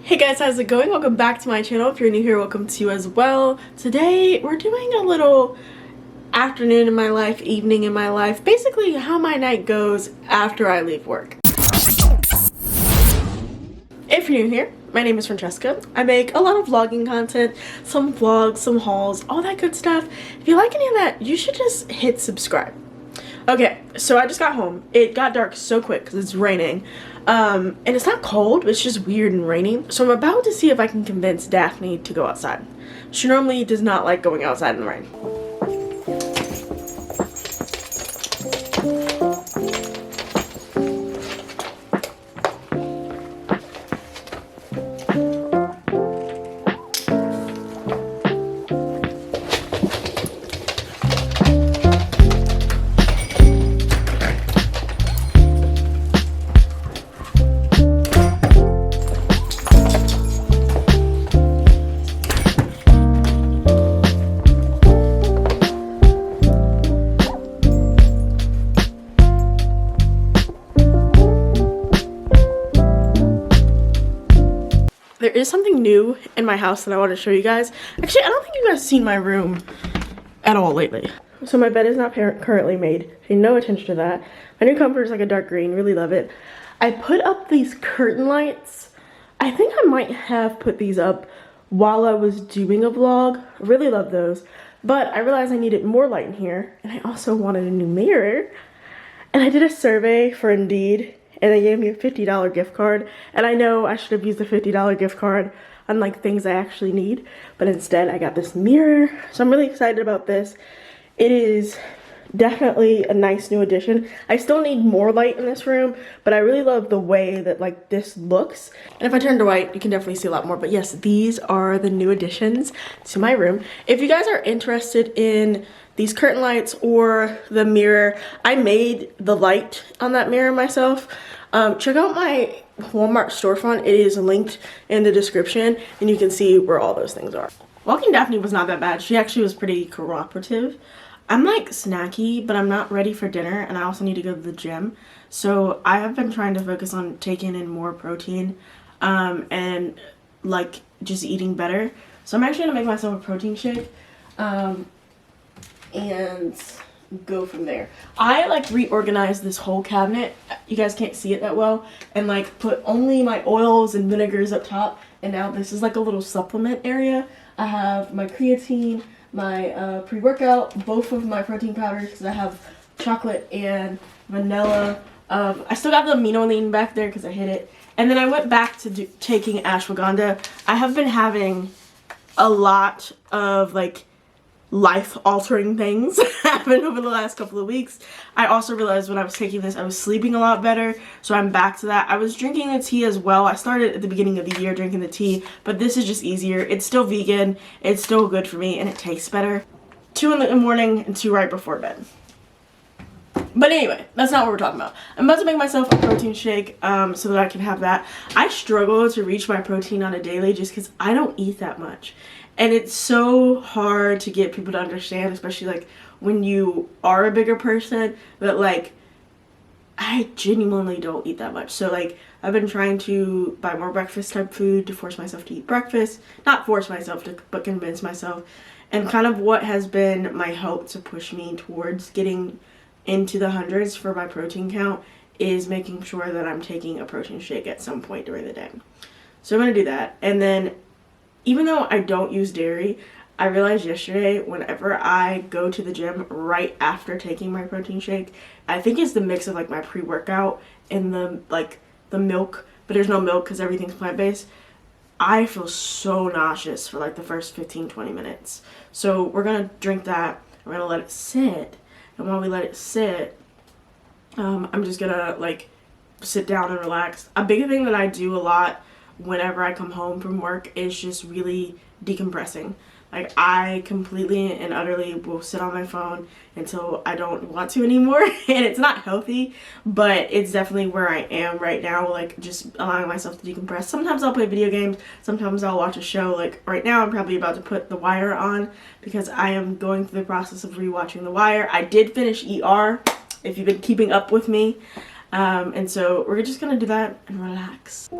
Hey guys, how's it going? Welcome back to my channel. If you're new here, welcome to you as well. Today we're doing a little afternoon in my life, evening in my life, basically how my night goes after I leave work. If you're new here, my name is Francesca. I make a lot of vlogging content, some vlogs, some hauls, all that good stuff. If you like any of that, you should just hit subscribe. Okay, so I just got home. It got dark so quick because it's raining. And it's not cold, it's just weird and rainy. So I'm about to see if I can convince Daphne to go outside. She normally does not like going outside in the rain. There is something new in my house that I want to show you guys. Actually, I don't think you guys have seen my room at all lately. So my bed is not currently made. Pay no attention to that. My new comforter is like a dark green. Really love it. I put up these curtain lights. I think I might have put these up while I was doing a vlog. I really love those. But I realized I needed more light in here. And I also wanted a new mirror. And I did a survey for Indeed. And they gave me a $50 gift card. And I know I should have used the $50 gift card on like things I actually need. But instead I got this mirror. So I'm really excited about this. It is definitely a nice new addition. I still need more light in this room. But I really love the way that like this looks. And if I turn to white, you can definitely see a lot more. But yes, these are the new additions to my room. If you guys are interested in these curtain lights or the mirror, I made the light on that mirror myself. Check out my Walmart storefront. It is linked in the description and you can see where all those things are. Walking Daphne was not that bad. She actually was pretty cooperative. I'm like snacky, but I'm not ready for dinner and I also need to go to the gym. So I have been trying to focus on taking in more protein and like just eating better. So I'm actually gonna make myself a protein shake. And go from there. I like reorganized this whole cabinet. You guys can't see it that well. And like put only my oils and vinegars up top. And now this is like a little supplement area. I have my creatine, my pre-workout, both of my protein powders because I have chocolate and vanilla. I still got the aminoline back there because I hid it. And then I went back to taking ashwagandha. I have been having a lot of like life-altering things happen over the last couple of weeks. I also realized when I was taking this, I was sleeping a lot better, so I'm back to that. I was drinking the tea as well. I started at the beginning of the year drinking the tea, but this is just easier. It's still vegan, it's still good for me, and it tastes better. 2 in the morning and 2 right before bed. But anyway, that's not what we're talking about. I'm about to make myself a protein shake so that I can have that. I struggle to reach my protein on a daily just because I don't eat that much. And it's so hard to get people to understand, especially like when you are a bigger person, that like I genuinely don't eat that much. So like I've been trying to buy more breakfast type food to force myself to eat breakfast. Not force myself to, but convince myself. And kind of what has been my hope to push me towards getting into the hundreds for my protein count is making sure that I'm taking a protein shake at some point during the day. So I'm going to do that. And then even though I don't use dairy, I realized yesterday whenever I go to the gym right after taking my protein shake, I think it's the mix of like my pre-workout and the milk, but there's no milk because everything's plant-based. I feel so nauseous for like the first 15-20 minutes. So we're gonna drink that, we're gonna let it sit, and while we let it sit, I'm just gonna like sit down and relax. A big thing that I do a lot whenever I come home from work is just really decompressing. Like I completely and utterly will sit on my phone until I don't want to anymore. And it's not healthy, but it's definitely where I am right now, like just allowing myself to decompress. Sometimes I'll play video games, sometimes I'll watch a show. Like right now I'm probably about to put The Wire on because I am going through the process of rewatching The Wire. I did finish ER, if you've been keeping up with me. And so we're just gonna do that and relax.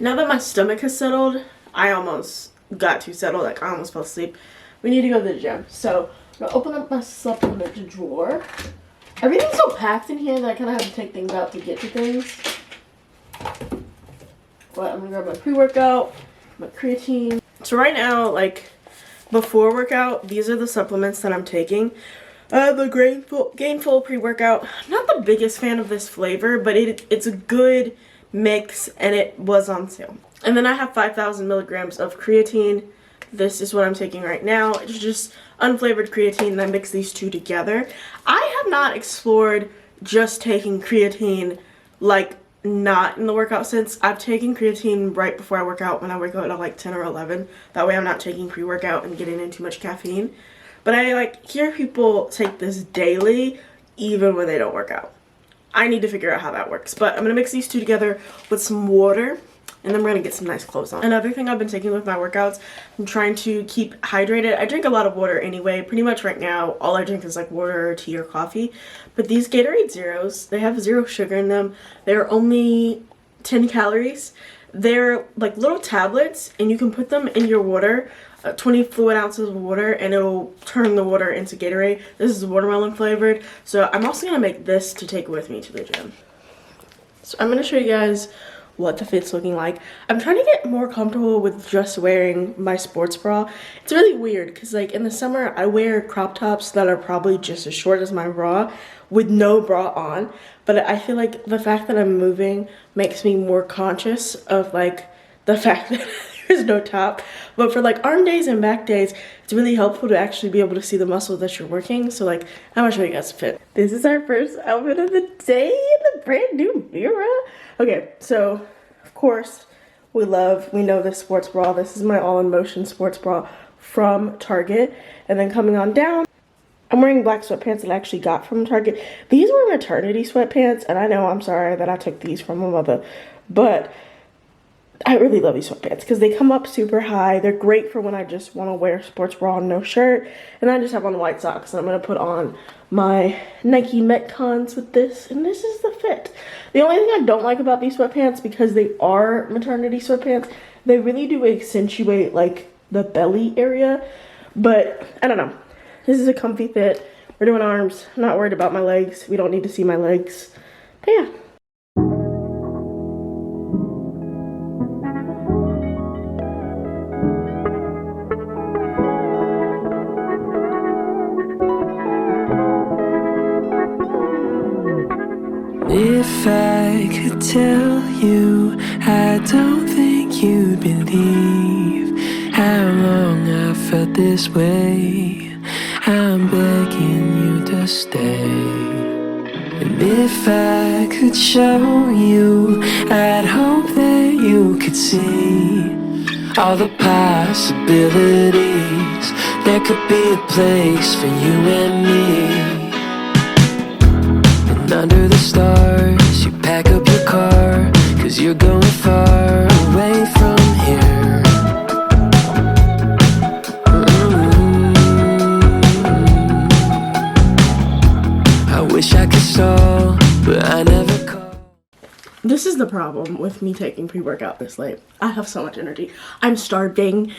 Now that my stomach has settled, I almost got too settled, like I almost fell asleep. We need to go to the gym. So I'm gonna open up my supplement drawer. Everything's so packed in here that I kind of have to take things out to get to things. But I'm gonna grab my pre-workout, my creatine. So right now, like before workout, these are the supplements that I'm taking. The Gainful pre-workout. I'm not the biggest fan of this flavor, but it's a good mix and it was on sale. And then I have 5,000 milligrams of creatine. This is what I'm taking right now. It's just unflavored creatine, and I mix these two together. I have not explored just taking creatine like not in the workout sense. I've taken creatine right before I work out, when I work out at like 10 or 11. That way I'm not taking pre-workout and getting in too much caffeine. But I like hear people take this daily even when they don't work out. I need to figure out how that works. But I'm gonna mix these two together with some water, and then we're gonna get some nice clothes on. Another thing I've been taking with my workouts, I'm trying to keep hydrated. I drink a lot of water anyway. Pretty much right now, all I drink is like water or tea or coffee. But these Gatorade Zeros, they have 0 sugar in them. They're only 10 calories. They're like little tablets, and you can put them in your water, 20 fluid ounces of water, and it'll turn the water into Gatorade. This is watermelon flavored. So I'm also gonna make this to take with me to the gym. So I'm gonna show you guys what the fit's looking like. I'm trying to get more comfortable with just wearing my sports bra. It's really weird because like in the summer I wear crop tops that are probably just as short as my bra with no bra on, but I feel like the fact that I'm moving makes me more conscious of like the fact that there's no top. But for like arm days and back days, it's really helpful to actually be able to see the muscle that you're working. So like I'm gonna show you guys the fit. This is our first outfit of the day in the brand new Mira. Okay, so of course we know this sports bra. This is my All in Motion sports bra from Target. And then coming on down, I'm wearing black sweatpants that I actually got from Target. These were maternity sweatpants, and I know I'm sorry that I took these from my mother, but I really love these sweatpants because they come up super high. They're great for when I just want to wear a sports bra and no shirt. And I just have on white socks, and I'm going to put on my Nike Metcons with this, and this is the fit. The only thing I don't like about these sweatpants, because they are maternity sweatpants, they really do accentuate like the belly area, but I don't know. This is a comfy fit. We're doing arms. I'm not worried about my legs. We don't need to see my legs. But yeah. If I could tell you, I don't think you'd believe how long I felt this way. I'm begging you to stay. And if I could show you, I'd hope that you could see all the possibilities. There could be a place for you and me. Under the stars, you pack up your car, 'cause you're going far away from here. I wish I could stall, but I never call. This is the problem with me taking pre-workout this late. I have so much energy. I'm starving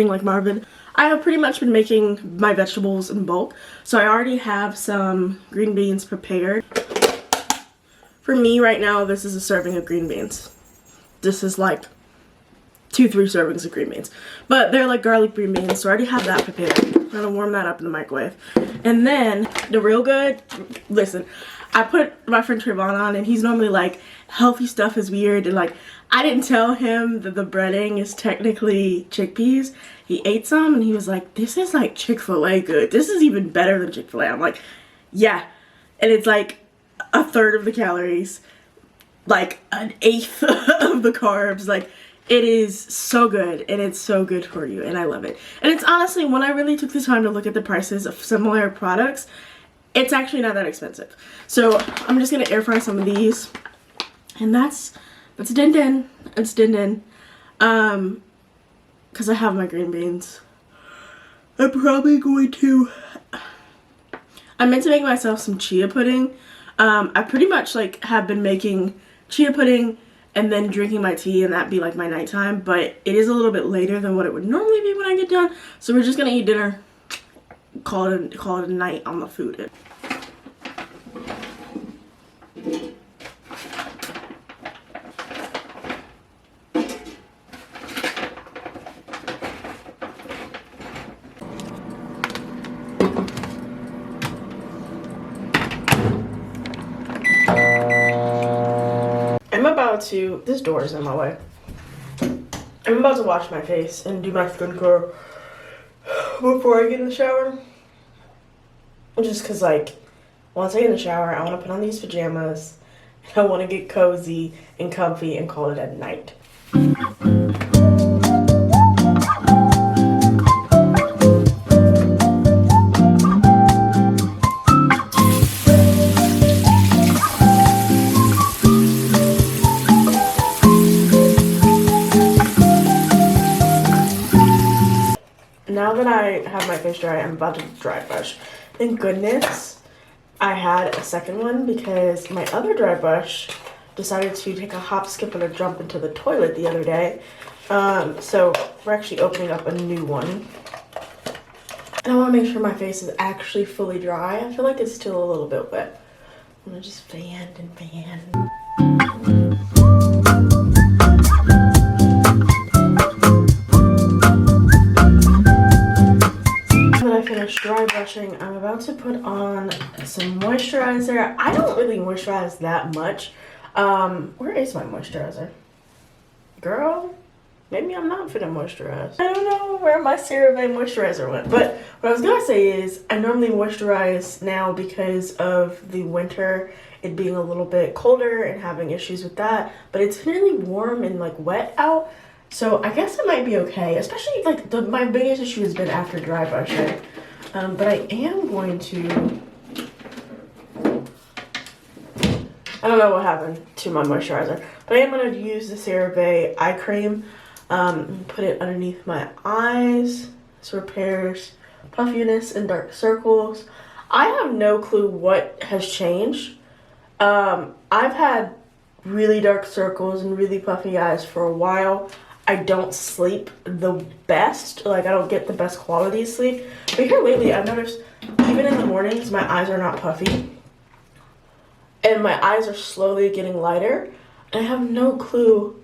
like Marvin. I have pretty much been making my vegetables in bulk, so I already have some green beans prepared. For me right now, this is a serving of green beans. This is like 2-3 servings of green beans, but they're like garlic green beans, so I already have that prepared. I'm gonna warm that up in the microwave. And then the real good, listen, I put my friend Trayvon on, and he's normally like, healthy stuff is weird, and like I didn't tell him that the breading is technically chickpeas. He ate some and he was like, this is like Chick-fil-A good. This is even better than Chick-fil-A. I'm like, yeah. And it's like 1/3 of the calories, like 1/8 of the carbs. Like it is so good, and it's so good for you, and I love it. And it's honestly, when I really took the time to look at the prices of similar products, it's actually not that expensive. So I'm just gonna air fry some of these, and that's din din. It's din din. Because I have my green beans. I'm probably going to, I meant to make myself some chia pudding. I pretty much like have been making chia pudding and then drinking my tea, and that'd be like my nighttime. But it is a little bit later than what it would normally be when I get done, so we're just gonna eat dinner, call it a night on the food. This door is in my way. I'm about to wash my face and do my skincare before I get in the shower. Just because, like, once I get in the shower, I want to put on these pajamas. And I want to get cozy and comfy and call it a night. Now that I have my face dry, I'm about to dry brush. Thank goodness I had a second one because my other dry brush decided to take a hop, skip, and a jump into the toilet the other day. So we're actually opening up a new one. And I want to make sure my face is actually fully dry. I feel like it's still a little bit wet. I'm going to just fan and fan. Dry brushing, I'm about to put on some moisturizer. I don't really moisturize that much. Where is my moisturizer? Girl, maybe I'm not finna moisturize. I don't know where my CeraVe moisturizer went. But what I was gonna say is I normally moisturize now because of the winter, it being a little bit colder and having issues with that. But it's really warm and like wet out. So I guess it might be okay. Especially like my biggest issue has been after dry brushing. But I am going to, I don't know what happened to my moisturizer, but I am going to use the CeraVe eye cream, put it underneath my eyes. This repairs puffiness and dark circles. I have no clue what has changed. I've had really dark circles and really puffy eyes for a while. I don't sleep the best, like I don't get the best quality of sleep. But here lately I've noticed even in the mornings my eyes are not puffy. And my eyes are slowly getting lighter. And I have no clue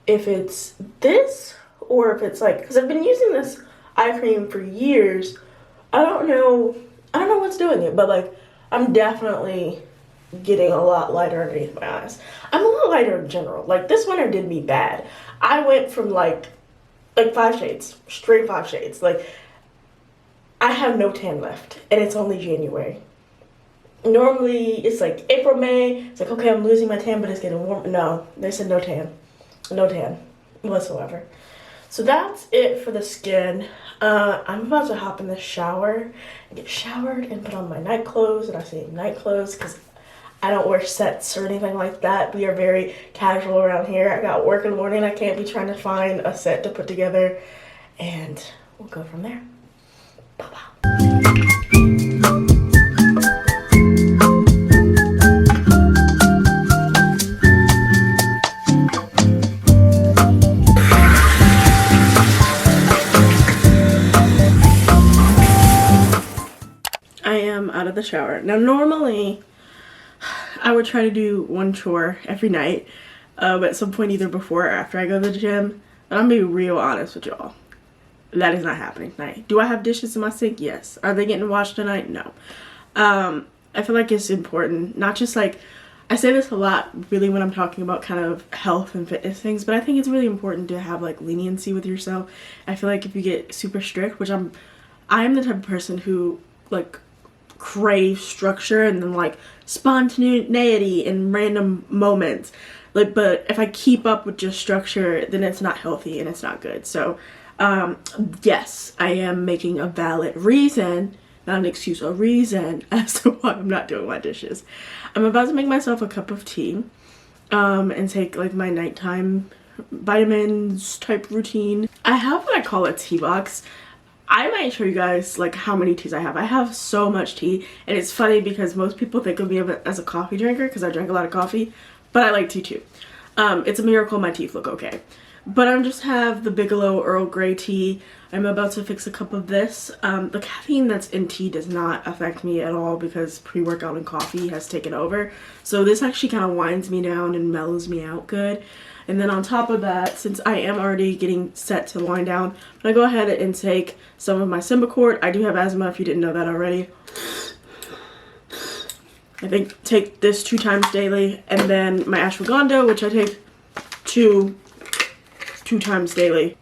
if it's this or if it's like, because I've been using this eye cream for years. I don't know what's doing it, but like I'm definitely getting a lot lighter underneath my eyes. I'm a lot lighter in general. Like this winter did me bad. I went from like 5 shades, straight 5 shades. Like I have no tan left and it's only January. Normally it's like April, May. It's like, okay, I'm losing my tan, but it's getting warm. No, they said no tan. No tan whatsoever. So that's it for the skin. I'm about to hop in the shower and get showered and put on my night clothes. And I say night clothes because I don't wear sets or anything like that. We are very casual around here. I got work in the morning. I can't be trying to find a set to put together. And we'll go from there. Bye-bye. I am out of the shower. Now normally I would try to do one chore every night, but at some point either before or after I go to the gym. But I'm gonna be real honest with y'all. That is not happening tonight. Do I have dishes in my sink? Yes. Are they getting washed tonight? No. I feel like it's important, not just like, I say this a lot really when I'm talking about kind of health and fitness things, but I think it's really important to have like leniency with yourself. I feel like if you get super strict, which I'm the type of person who like crave structure and then like spontaneity in random moments, like, but if I keep up with just structure, then it's not healthy and it's not good. So yes, I am making a valid reason, not an excuse, a reason as to why I'm not doing my dishes. I'm about to make myself a cup of tea and take like my nighttime vitamins type routine. I have what I call a tea box. I might show you guys like how many teas I have. I have so much tea, and it's funny because most people think of me as a coffee drinker because I drink a lot of coffee, but I like tea too. It's a miracle my teeth look okay. But I just have the Bigelow Earl Grey tea. I'm about to fix a cup of this. The caffeine that's in tea does not affect me at all because pre-workout and coffee has taken over. So this actually kind of winds me down and mellows me out good. And then on top of that, since I am already getting set to wind down, I'm going to go ahead and take some of my Symbicort. I do have asthma if you didn't know that already. I think take this 2 times daily, and then my ashwagandha, which I take two times daily.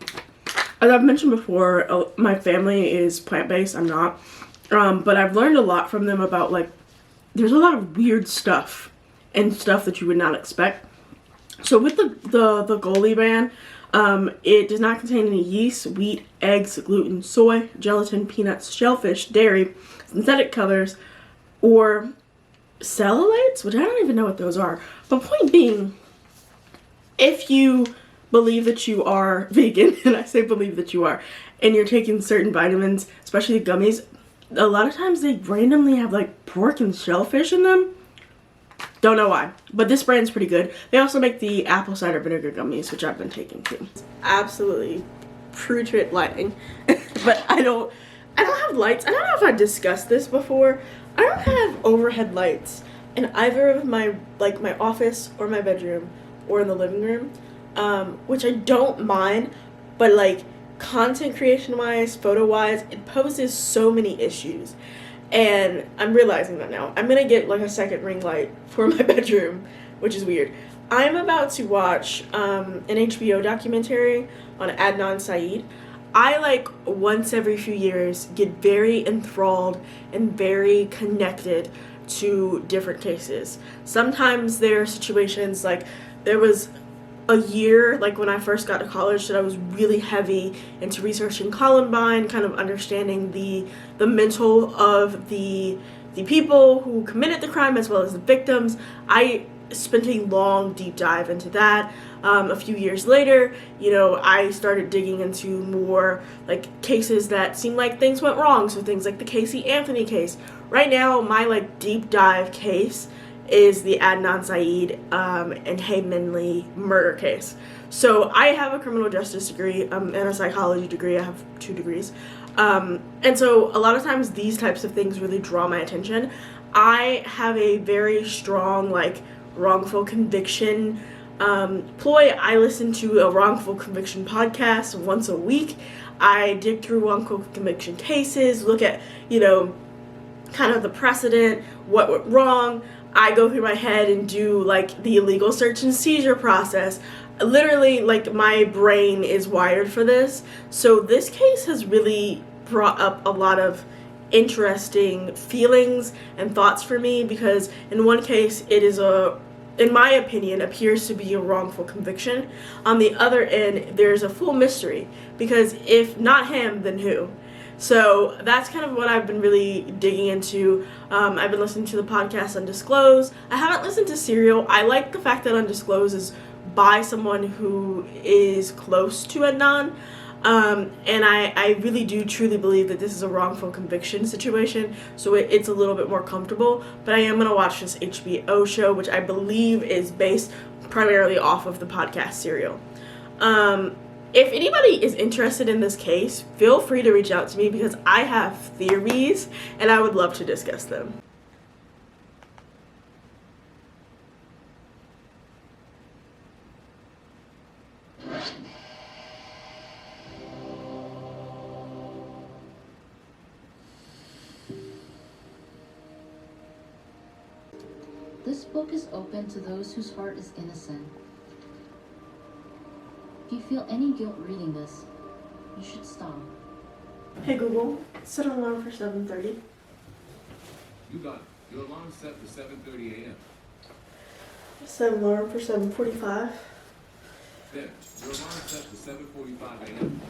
As I've mentioned before, my family is plant-based. I'm not, but I've learned a lot from them about, like, there's a lot of weird stuff and stuff that you would not expect. So with the Goli brand, it does not contain any yeast, wheat, eggs, gluten, soy, gelatin, peanuts, shellfish, dairy, synthetic colors, or cellulates, which I don't even know what those are. But point being, if you believe that you are vegan, and I say believe that you are, and you're taking certain vitamins, especially gummies, a lot of times they randomly have like pork and shellfish in them. Don't know why, but this brand's pretty good. They also make the apple cider vinegar gummies, which I've been taking too. It's absolutely putrid lighting, but I don't have lights. I don't know if I discussed this before. I don't have overhead lights in either of my office or my bedroom or in the living room, which I don't mind, but like content creation wise, photo wise, it poses so many issues. And I'm realizing that now. I'm gonna get like a second ring light for my bedroom, which is weird. I'm about to watch an HBO documentary on Adnan Syed. I, like, once every few years get very enthralled and very connected to different cases. Sometimes there are situations, like, there was a year, like when I first got to college, that I was really heavy into researching Columbine, kind of understanding the mental of the people who committed the crime as well as the victims. I spent a long deep dive into that. A few years later, you know, I started digging into more like cases that seemed like things went wrong. So things like the Casey Anthony case. Right now, my like deep dive case is the Adnan Syed and Hae Min Lee murder case. So I have a criminal justice degree and a psychology degree. I have 2 degrees. And so a lot of times these types of things really draw my attention. I have a very strong like wrongful conviction ploy. I listen to a wrongful conviction podcast once a week. I dig through wrongful conviction cases, look at, you know, kind of the precedent, what went wrong. I go through my head and do like the illegal search and seizure process. Literally, like, my brain is wired for this. So this case has really brought up a lot of interesting feelings and thoughts for me, because in one case it is in my opinion, appears to be a wrongful conviction. On the other end, there's a full mystery, because if not him, then who? So that's kind of what I've been really digging into. I've been listening to the podcast Undisclosed. I haven't listened to Serial. I like the fact that Undisclosed is by someone who is close to Adnan. And I really do truly believe that this is a wrongful conviction situation, so it's a little bit more comfortable. But I am going to watch this HBO show, which I believe is based primarily off of the podcast Serial. If anybody is interested in this case, feel free to reach out to me, because I have theories and I would love to discuss them. This book is open to those whose heart is innocent. If you feel any guilt reading this, you should stop. Hey Google, set an alarm for 7:30. You got it. Your alarm's set for 7:30 a.m. Set an alarm for 7:45. There. Your alarm's set for 7:45 a.m.